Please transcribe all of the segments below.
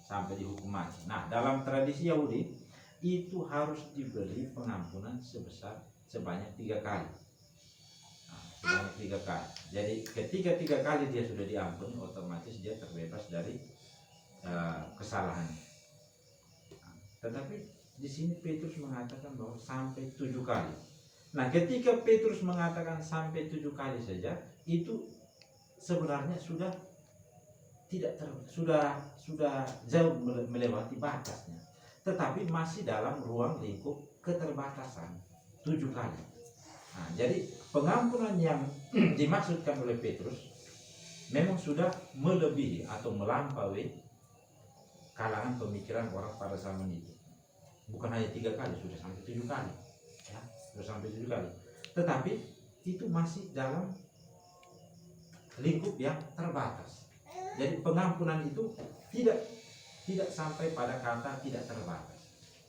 sampai dihukum mati. Nah, dalam tradisi Yahudi itu harus diberi pengampunan sebanyak 3 kali. Nah, sebanyak 3 kali. Jadi ketika 3 kali dia sudah diampuni, otomatis dia terbebas dari kesalahan. Nah, tetapi di sini Petrus mengatakan bahwa sampai 7 kali. Nah, ketika Petrus mengatakan sampai 7 kali saja, itu sebenarnya sudah jauh melewati batasnya, tetapi masih dalam ruang lingkup keterbatasan 7 kali. Nah, jadi pengampunan yang dimaksudkan oleh Petrus memang sudah melebihi atau melampaui kalangan pemikiran orang pada zaman itu. Bukan hanya 3 kali, sudah sampai 7 kali, ya, sudah sampai 7 kali. Tetapi itu masih dalam lingkup yang terbatas. Jadi pengampunan itu tidak sampai pada kata tidak terbatas.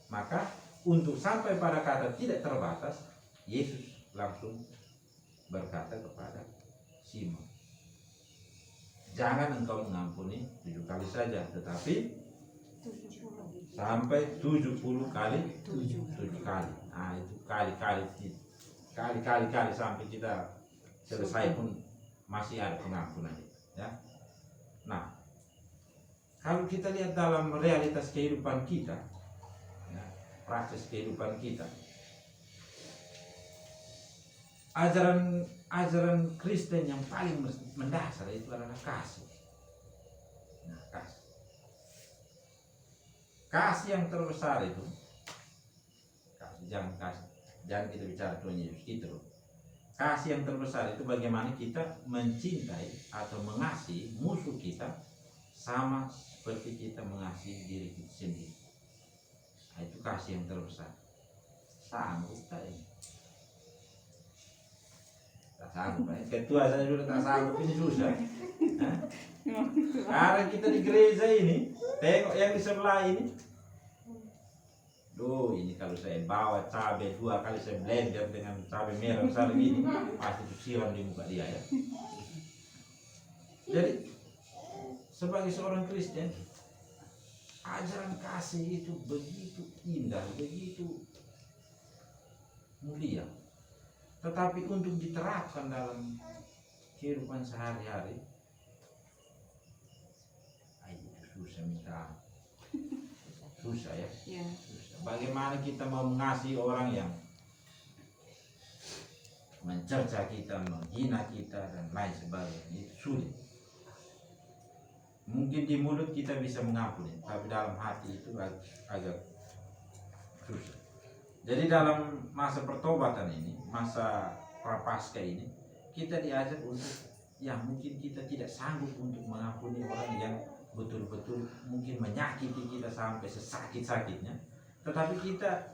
Maka untuk sampai pada kata tidak terbatas, Yesus langsung berkata kepada Simon, jangan engkau mengampuni 7 kali saja, tetapi sampai 70 kali 7 kali. Nah, itu kali-kali sampai kita selesai pun masih ada pengampunan itu, ya. Nah, kalau kita lihat dalam realitas kehidupan kita, ya, praktis kehidupan kita, ajaran Kristen yang paling mendasar itu adalah kasih. Nah, kasih yang terbesar itu, jangan kita bicara Tuhan Yesus itu. Kasih yang terbesar itu bagaimana kita mencintai atau mengasihi musuh kita sama seperti kita mengasihi diri kita sendiri. Nah, itu kasih yang terbesar. Sanggup tadi. Tak sanggup. Ketua saya sudah tak sanggup, ini susah. Sekarang kita di gereja ini, tengok yang di sebelah ini. Duh, ini kalau saya bawa cabai 2 kali saya blender dengan cabai merah besar begini, pasti itu siram di muka dia, ya. Jadi sebagai seorang Kristen, ajaran kasih itu begitu indah, begitu mulia. Tetapi untuk diterapkan dalam kehidupan sehari-hari, itu susah minta. Susah, ya. Susah. Bagaimana kita mau mengasihi orang yang mencerca kita, menghina kita, dan lain sebagainya, itu sulit. Mungkin di mulut kita bisa mengampuni, tapi dalam hati itu agak susah. Jadi dalam masa pertobatan ini, masa prapaskah ini, kita diajak untuk, ya mungkin kita tidak sanggup untuk mengampuni orang yang betul-betul mungkin menyakiti kita sampai sesakit-sakitnya, tetapi kita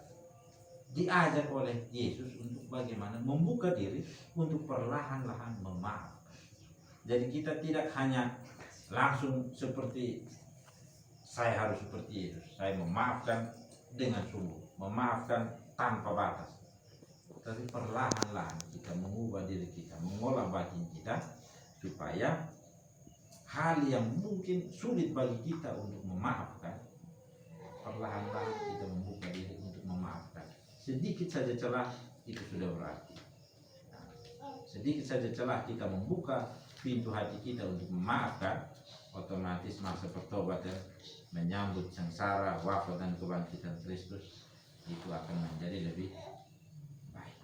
diajak oleh Yesus untuk bagaimana membuka diri untuk perlahan-lahan memaafkan. Jadi kita tidak hanya langsung seperti saya harus seperti Yesus, saya memaafkan dengan sungguh, memaafkan tanpa batas, tapi perlahan-lahan kita mengubah diri kita, mengolah batin kita, supaya hal yang mungkin sulit bagi kita untuk memaafkan, perlahan-lahan kita membuka diri untuk memaafkan. Sedikit saja celah itu sudah berarti. Nah, sedikit saja celah kita membuka pintu hati kita untuk memaafkan, otomatis masa pertobatan menyambut sengsara, wafat dan kebangkitan Kristus itu akan menjadi lebih baik,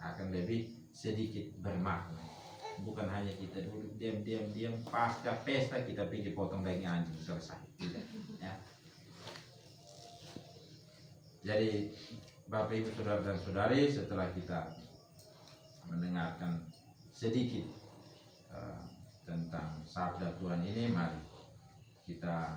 akan lebih sedikit bermakna. Bukan hanya kita duduk diam pasca pesta kita pergi potong daging anjing selesai, tidak, ya. Jadi Bapak Ibu Saudara dan Saudari, setelah kita mendengarkan sedikit tentang sabda Tuhan ini, mari kita